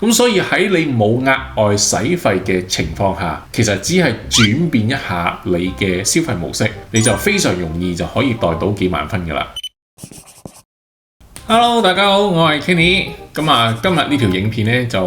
咁所以喺你冇額外使費嘅情況下，其實只係轉變一下你嘅消費模式，你就非常容易就可以袋到幾萬分㗎啦。Hello， 大家好，我係 Kenny。今日呢條影片呢，就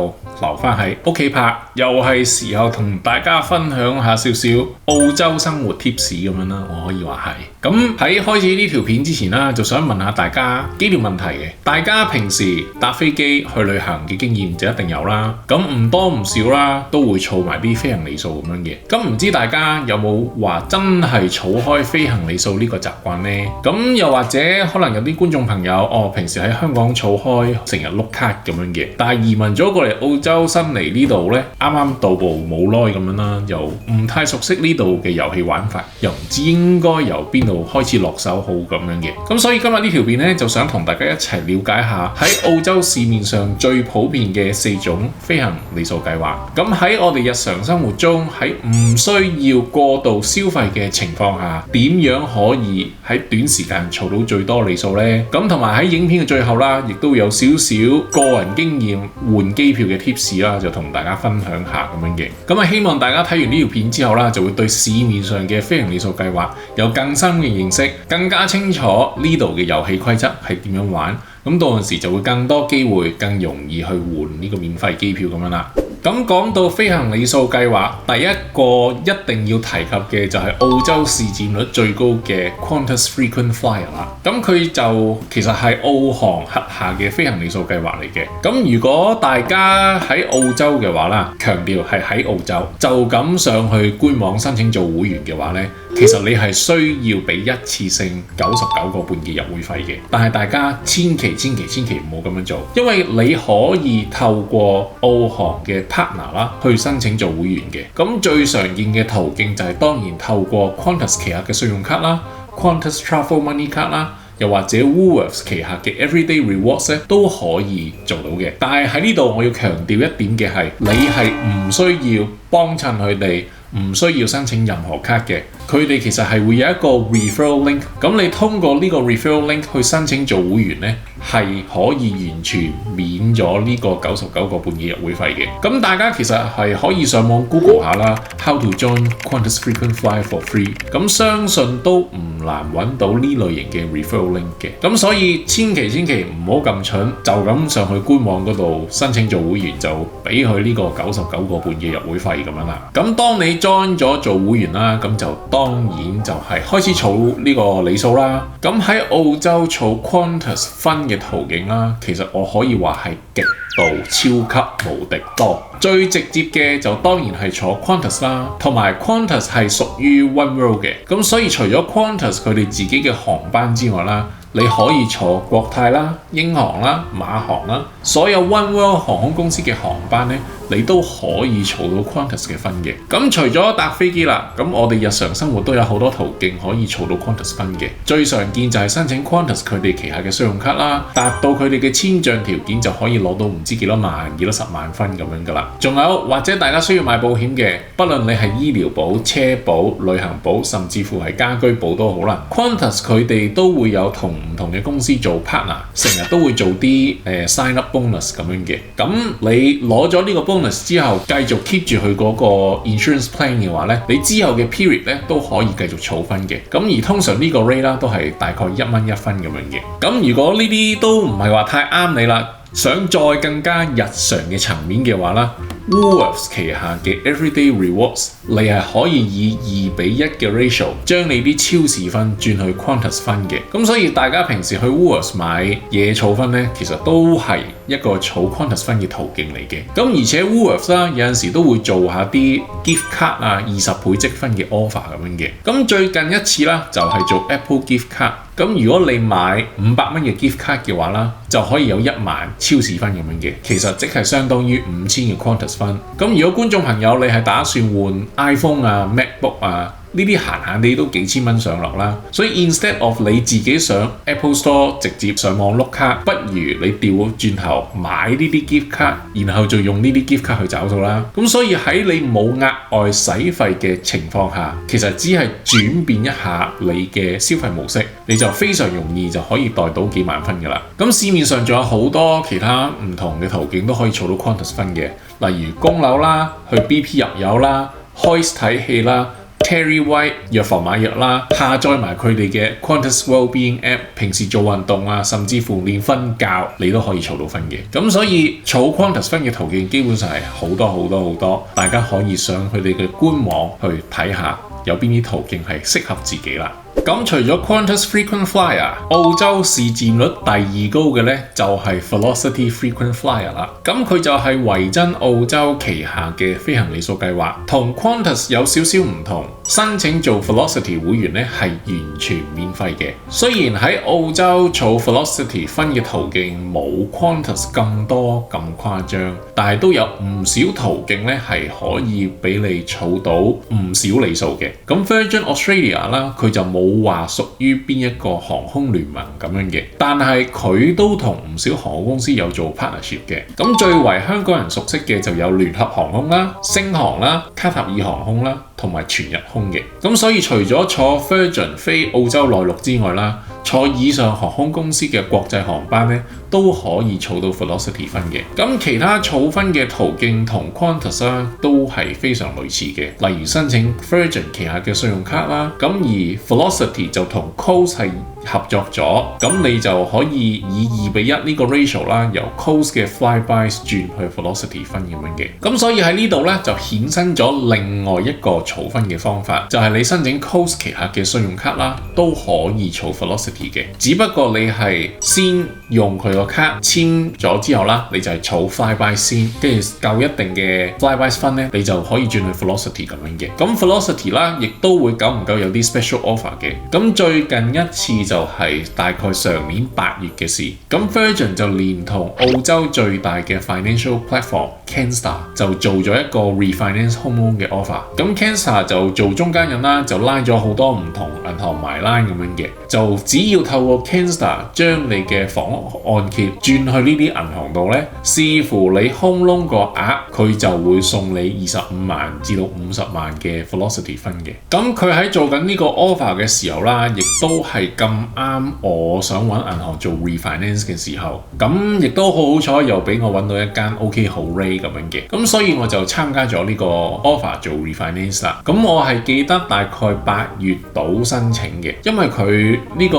留翻喺屋企拍，又係時候同大家分享下少少澳洲生活 tips 咁樣啦。我可以話係。咁喺開始呢條片之前啦，就想問下大家幾條問題嘅。大家平時搭飛機去旅行嘅經驗就一定有啦。咁唔多唔少啦，都會儲埋啲飛行里數咁樣嘅。咁唔知大家有冇話真係儲開飛行里數呢個習慣呢？咁又或者可能有啲觀眾朋友平時喺香港儲開成日碌卡咁樣嘅，但係移民咗過嚟澳洲新嚟呢度呢，啱啱到步冇耐咁樣啦，又唔太熟悉呢度嘅遊戲玩法，又唔知應該由邊度開始落手好咁樣嘅。咁所以今日呢條片呢，就想同大家一齊了解下喺澳洲市面上最普遍嘅4種飛行里數計劃。咁喺我哋日常生活中，喺唔需要過度消費嘅情況下，點樣可以喺短時間儲到最多里數呢？咁同埋喺影片嘅最後啦，亦都有少少個人經驗換機票嘅 tips 啦，就同大家分享下咁樣嘅。咁希望大家睇完呢條片之後啦，就會對市面上嘅飛行里數計劃有更深嘅認識，更加清楚呢度嘅遊戲規則係點樣玩。咁到陣時就會更多機會，更容易去換呢個免費機票咁樣啦。咁講到飛行里數計劃，第一個一定要提及嘅就係澳洲市佔率最高嘅 Qantas Frequent Flyer 啦。咁佢就其實係澳航轄下嘅飛行里數計劃嚟嘅。咁如果大家喺澳洲嘅話啦，強調係喺澳洲，就咁上去官網申請做會員嘅話呢，其實你係需要俾一次性99個半嘅入會費嘅。但係大家千祈唔好咁樣做，因為你可以透過澳航嘅 partner 啦去申請做會員嘅。咁最常見嘅途徑就係當然透過 Qantas 旗下嘅信用卡啦， Qantas Travel Money 卡啦，又或者 Woolworths 旗下嘅 Everyday Rewards 咧都可以做到嘅。但係喺呢度我要強調一點嘅係，你係唔需要幫襯佢哋，唔需要申請任何卡嘅。佢哋其實係會有一個 referral link， 咁你通過呢個 referral link 去申請做會員呢，係可以完全免咗呢個99個半嘅入會費嘅。咁大家其實係可以上網 Google 下啦 ，How to join Qantas Frequent Flyer for free， 咁相信都唔難揾到呢類型嘅 referral link 嘅。咁所以千祈唔好咁蠢，就咁上去官網嗰度申請做會員就俾佢呢個99個半嘅入會費咁樣啦。咁當你 join 咗做會員啦，咁就當然就係開始儲呢個里數啦。咁喺澳洲儲 Qantas 分嘅途徑啦，其實我可以話係極度超級無敵多。最直接嘅就當然係坐 Qantas 啦，同埋 Qantas 係屬於 One World 嘅。咁所以除咗 Qantas 佢哋自己嘅航班之外啦，你可以坐國泰啦、英航啦、馬航啦，所有 One World 航空公司嘅航班呢，你都可以儲到 Qantas 嘅分嘅。咁除咗搭飛機啦，咁我哋日常生活都有好多途徑可以儲到 Qantas 分嘅。最常見就係申請 Qantas 佢哋旗下嘅信用卡啦，達到佢哋嘅簽賬條件就可以攞到唔知幾多萬、幾多十萬分咁樣噶啦。仲有或者大家需要買保險嘅，不論你係醫療保、車保、旅行保，甚至乎係家居保都好啦。Qantas 佢哋都會有同唔同嘅公司做 partner， 成日都會做啲sign up bonus 咁樣嘅。咁你攞咗呢個 bonus 之後，繼續 keep 住佢嗰個 insurance plan 嘅話呢，你之後嘅 period 咧都可以繼續儲分嘅。咁而通常呢個 rate 啦都係大概1蚊1分咁樣嘅。咁如果呢啲都唔係話太啱你啦，想再更加日常嘅層面嘅話啦，Woolworths 旗下嘅 Everyday Rewards， 你係可以以2:1嘅 ratio 將你啲超市分轉去 Qantas 分嘅。咁所以大家平時去 Woolworths 買嘢儲分呢，其實都係一個儲 Qantas 分嘅途徑嚟嘅。咁而且 Woolworths 啦，有陣時都會做下啲 gift card 啊，20倍積分嘅 offer 咁樣嘅。咁最近一次啦，就係做 Apple gift card。咁如果你買500蚊嘅 gift card 嘅話啦，就可以有1萬超市分咁樣嘅，其實即係相當於5000嘅 Qantas 分。咁如果觀眾朋友你係打算換 iPhone 啊、MacBook 啊，呢啲閒閒地都幾千蚊上落啦。所以 instead of 你自己上 Apple Store 直接上網碌卡，不如你調轉頭買呢啲 gift card，然後就用呢啲 gift card 去找數啦。咁所以喺你冇額外使費嘅情況下，其實只係轉變一下你嘅消費模式，你就非常容易就可以袋到幾萬分㗎啦。咁市面上仲有好多其他唔同嘅途徑都可以儲到 Qantas 分嘅，例如供樓啦、去 BP 入油啦、Hoist 睇戲啦、Terry White 藥房買藥啦，下載埋佢哋嘅 Qantas Wellbeing App， 平時做運動啊，甚至乎連瞓覺你都可以儲到分嘅。咁所以儲 Qantas 分嘅途徑基本上係好多，大家可以上佢哋嘅官網去睇下有邊啲途徑係適合自己啦。咁除咗 Qantas Frequent Flyer， 澳洲市佔率第2高嘅呢就係 Velocity Frequent Flyer 啦。咁佢就係維珍澳洲旗下嘅飛行里數計劃，同 Qantas 有少少唔同。申請做 Velocity 會員呢係完全免費嘅。雖然喺澳洲儲 Velocity 分嘅途徑冇 Qantas 咁多咁誇張，但係都有唔少途徑呢係可以俾你儲到唔少里數嘅。咁 Virgin Australia 啦，佢就冇話屬於邊一個航空聯盟咁樣嘅，但係佢都同唔少航空公司有做 partnership 嘅。咁最為香港人熟悉嘅就有聯合航空啦、星航啦、卡塔爾航空啦，同埋全日空嘅。咁所以除咗坐 Virgin 飛澳洲內陸之外啦，坐以上航空公司嘅國際航班咧都可以儲到 Velocity 分嘅。咁其他儲分嘅途徑同 Qantas 都係非常類似嘅，例如申請 Virgin 旗下嘅信用卡啦。咁而 Velocity 就同 Coast 係合作咗，咁你就可以以2:1呢個 ratio 啦，由 Coast 嘅 Flybys 轉去 Velocity 分咁樣嘅。咁所以喺呢度咧就衍生咗另外一個儲分嘅方法，就係你申請 Coast 旗下嘅信用卡啦，都可以儲 Velocity 嘅。只不過你係先用佢個卡簽咗之後啦，你就係儲 Flybys 先，跟住夠一定嘅 Flybys 分咧，你就可以轉去 Velocity 咁樣嘅。咁 Velocity 啦，亦都會久唔久有啲 special offer 嘅。咁最近一次就係大概上年8月嘅事，咁 Virgin 就連同澳洲最大嘅 financial platform Canstar 就做咗一個 refinance home loan 嘅 offer。咁 Canstar 就做中間人啦，就拉咗好多唔同銀行埋單咁樣嘅，就只要透過 Canstar 將你嘅房屋按揭轉去呢啲銀行度咧，視乎你 home loan 個額，佢就會送你25萬至到50萬嘅 Velocity 分嘅。咁佢喺做緊呢個 offer 嘅時候啦，亦都係咁啱我想揾銀行做 refinance 嘅時候，咁亦都好彩又俾我揾到一間 OK 好 rate 咁樣嘅，咁所以我就參加咗呢個 offer 做 refinance 啦。咁我係記得大概8月度申請嘅，因為佢呢個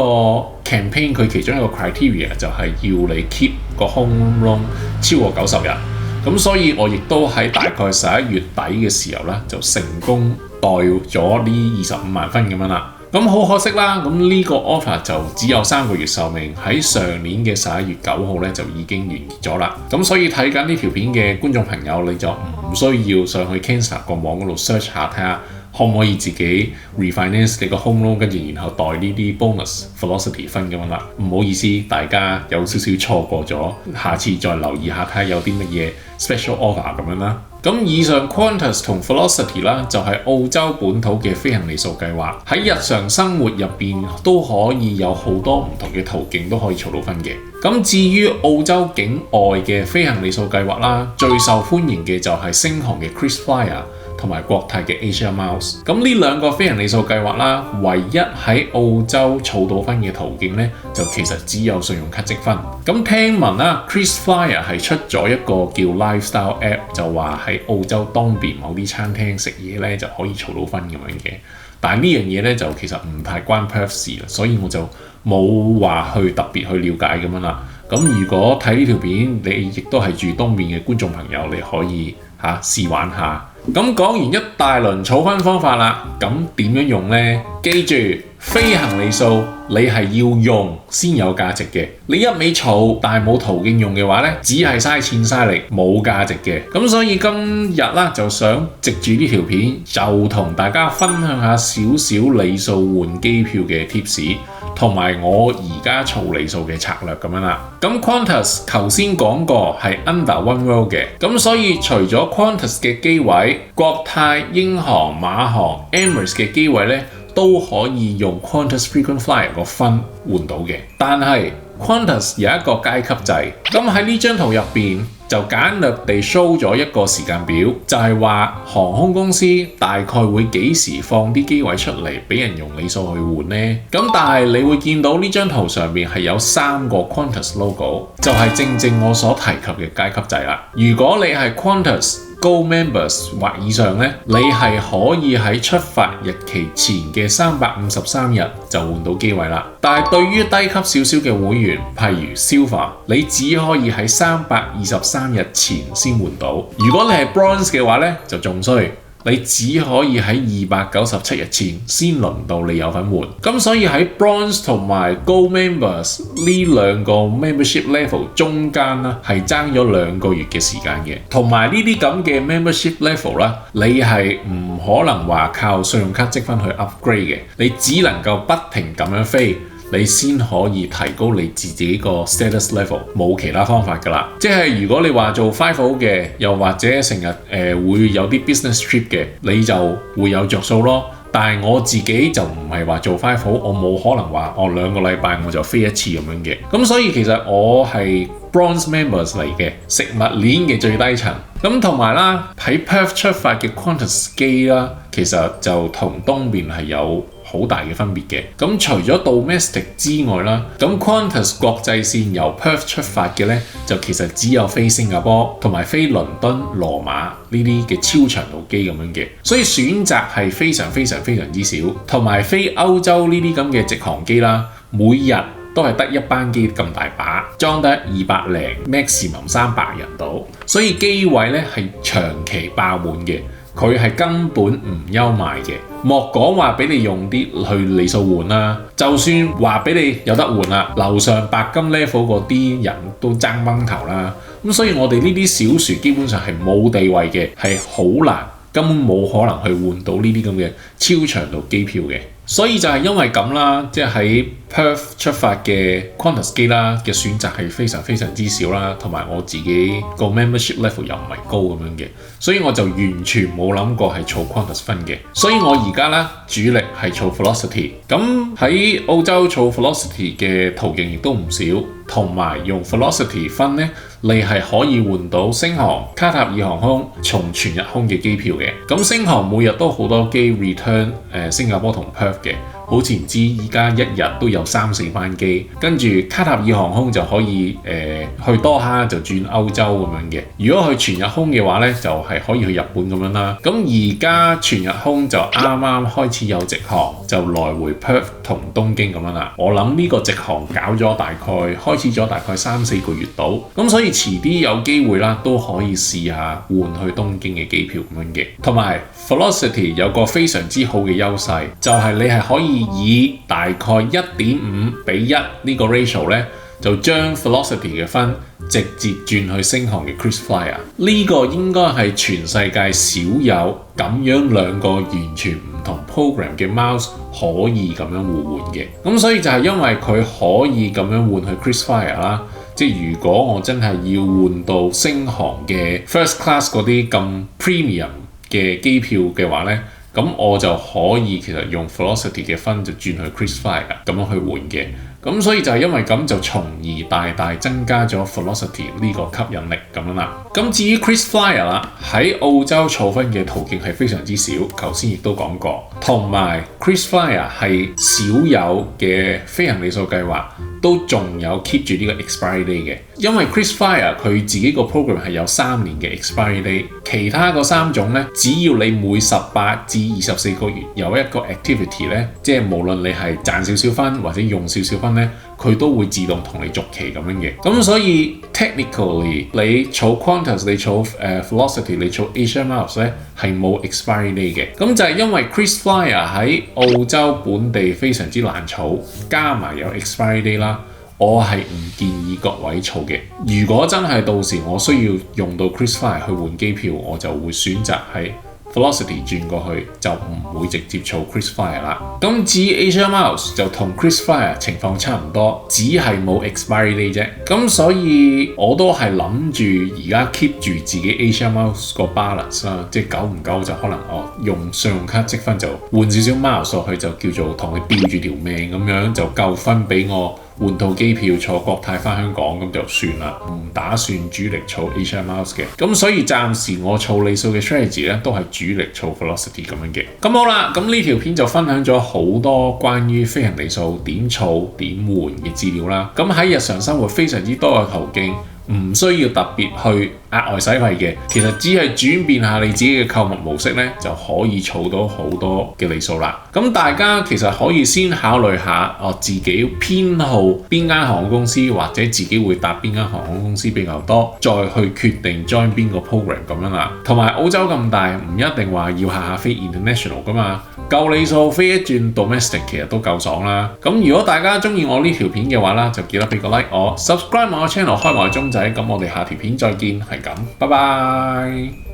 campaign 佢其中一個 criteria 就係要你 keep 個 home loan 超過90日，咁所以我亦都喺大概11月底嘅時候啦，就成功袋咗呢25萬分咁樣啦。咁好可惜啦，咁呢個 offer 就只有3個月壽命，喺上年嘅11月9號咧就已經完結咗啦。咁所以睇緊呢條片嘅觀眾朋友，你就唔需要上去 Canstar 個網嗰度 search 下睇下可唔可以自己 refinance 你個 home loan， 跟住然後袋呢啲 bonus Velocity 分咁樣啦。唔好意思，大家有少少錯過咗，下次再留意下睇下有啲乜嘢 special offer 咁樣啦。咁以上 Qantas 同 Velocity 啦，就係澳洲本土嘅飛行里數計劃，喺日常生活入邊都可以有好多唔同嘅途徑都可以儲到分嘅。咁至於澳洲境外嘅飛行里數計劃啦，最受歡迎嘅就係星航嘅 KrisFlyer同埋國泰嘅 Asia Miles。咁呢兩個飛行里數計劃啦，唯一喺澳洲儲到分嘅途徑咧，就其實只有信用卡積分。咁聽聞啦 ，KrisFlyer 係出咗一個叫 Lifestyle App， 就話喺澳洲當邊某啲餐廳食嘢咧就可以儲到分咁樣嘅。但係呢樣嘢咧就其實唔太關 Perth 事啦，所以我就冇話去特別去了解咁樣啦。咁如果睇呢條片，你亦都係住東面嘅觀眾朋友，你可以試玩下。咁講完一大輪儲分方法啦，咁點樣用呢？記住非行李數你係要用先有價值嘅，你一味儲但係冇途徑用嘅話呢，只係嘥錢嘥力，冇價值嘅。咁所以今日啦，就想藉住呢條片就同大家分享下少少里數換機票嘅 tips， 同埋我而家儲里數嘅策略咁樣啦。咁 Qantas 頭先講過係 under Oneworld 嘅，咁所以除咗 Qantas 嘅機位，國泰、英航、馬航、Emirates 嘅機位呢，都可以用 Qantas Frequent Flyer 個分換到嘅，但係 Qantas 有一個階級制。咁喺呢張圖入邊就簡略地 show 咗一個時間表，就係話航空公司大概會幾時放啲機位出嚟俾人用里數去換呢？咁但係你會見到呢張圖上面係有3個 Qantas logo， 就係正我所提及嘅階級制啦。如果你係 Qantas Gold Members 或以上呢，你係可以喺出發日期前嘅353日就換到機位啦。但係對於低級少少嘅會員，譬如 Silver， 你只可以喺323日前先換到。如果你係 Bronze 嘅話呢，就仲衰。你只可以喺297日前先輪到你有份換，咁所以喺 Bronze 同埋 Gold Members 呢兩個 membership level 中間啦，係爭咗2個月嘅時間嘅。同埋呢啲咁嘅 membership level 啦，你係唔可能話靠信用卡積分去 upgrade 嘅，你只能夠不停咁樣飛，你先可以提高你自己個 status level， 冇其他方法㗎啦。即係如果你話做 FIFO 嘅，又或者成日會有啲 business trip 嘅，你就會有着數咯。但係我自己就唔係話做 FIFO， 我冇可能話我2個禮拜我就飛一次咁樣嘅。咁所以其實我係 Bronze Members 嚟嘅，食物鏈嘅最低層。咁同埋啦，喺 Perth 出發嘅 Qantas 機啦，其實就同東面係有好大嘅分別嘅。咁除咗 domestic 之外啦，咁 Qantas 國際線由 Perth 出發嘅呢，就其實只有飛新加坡同埋飛倫敦、羅馬呢啲嘅超長途機咁樣嘅，所以選擇係非常之少。同埋飛歐洲呢啲咁嘅直航機啦，每日都係得一班機咁大把，裝得200零 maximum 300人到，所以機位呢係長期爆滿嘅。佢係根本唔憂賣嘅，莫講話俾你用啲去里數換啦，就算話俾你有得換啦，樓上白金 level 嗰啲人都爭掹頭啦。咁所以我哋呢啲小船基本上係冇地位嘅，係好難，根本冇可能去換到呢啲咁嘅超長途機票嘅。所以就係因為咁啦，即係喺 Perth 出發嘅 Qantas 機啦嘅選擇係非常之少啦，同埋我自己個 membership level 又唔係高咁樣嘅，所以我就完全冇諗過係儲 Qantas 分嘅。所以我而家咧主力係儲 Velocity。咁喺澳洲儲 Velocity 嘅途徑亦都唔少，同埋用 Velocity 分咧，你係可以換到星航、卡塔爾航空從全日空嘅機票嘅。咁星航每日都好多機 return 新加坡同 Perth 嘅，好似唔知依家一日都有3-4班機，跟住卡塔爾航空就可以去多哈就轉歐洲咁樣嘅。如果去全日空嘅話呢，就係可以去日本咁樣啦。咁而家全日空就啱啱開始有直航，就來回 Perth 同東京咁樣啦。我諗呢個直航搞咗開始咗大概3-4個月到，咁所以遲啲有機會啦，都可以試下換去東京嘅機票咁樣嘅。同埋 Velocity 有個非常之好嘅優勢，就係你係可以以大概1.5:1呢個 ratio 咧，就將 Velocity 嘅分直接轉去星航嘅 KrisFlyer。呢個應該係全世界少有咁樣2個完全唔同 program 嘅 miles 可以咁樣互換嘅。咁所以就係因為佢可以咁樣換去 KrisFlyer 啦。即係如果我真係要換到星航嘅 First Class 嗰啲咁 premium 嘅機票嘅話呢，咁我就可以其實用 Velocity 嘅分就轉去 KrisFlyer 咁樣去換嘅。咁所以就係因為咁就從而大大增加咗 Velocity 呢個吸引力咁樣啦。咁至於 KrisFlyer 啦，喺澳洲儲分嘅途徑係非常之少，頭先亦都講過，同埋 KrisFlyer 係少有嘅飛行里數計劃都仲有 keep 住呢個 expiry day 嘅，因為 KrisFlyer 佢自己個 program 係有3年嘅 expiry day， 其他嗰3種咧，只要你每18至24個月有一個 activity 咧，即係無論你係賺少少分或者用少少分咧，佢都會自動同你續期咁樣嘅。咁所以 technically 你儲 Qantas 你儲Velocity 你儲 Asia Miles 咧係冇 expiry day 嘅。咁就係因為 KrisFlyer 喺澳洲本地非常之難儲，加埋有 expiry day 啦。我係唔建議各位儲嘅。如果真係到時我需要用到 KrisFlyer 去換機票，我就會選擇喺 Velocity 轉過去，就唔會直接儲 KrisFlyer 啦。咁至於 Asia Miles 就同 KrisFlyer 情況差唔多，只係冇 expiry day 啫。咁所以我都係諗住而家 keep 住自己 Asia Miles 個 balance 啦，即係久唔久就可能用信用卡積分就換少少 miles 落去，就叫做同佢吊住條命咁樣，就夠分俾我換套機票坐國泰返香港咁就算啦，唔打算主力儲 Asia Miles 嘅。咁所以暫時我儲里數嘅 strategy 咧都係主力儲 Velocity 咁樣嘅。咁好啦，咁呢條片就分享咗好多關於飛行里數點儲點換嘅資料啦。咁喺日常生活非常之多嘅途徑，唔需要特別去額外使費嘅，其實只係轉變下你自己嘅購物模式咧，就可以儲到好多嘅里數啦。咁大家其實可以先考慮下，自己偏好邊間航空公司，或者自己會搭邊間航空公司比較多，再去決定 join 邊個 program 咁樣啦。同埋澳洲咁大，唔一定話要下下飛 international 噶嘛，夠里數飛一轉 domestic 其實都夠爽啦。咁如果大家中意我呢條片嘅話啦，就記得俾個 like 我 ，subscribe 我 channel 開埋鐘仔，咁我哋下條片再見，係咁，拜拜。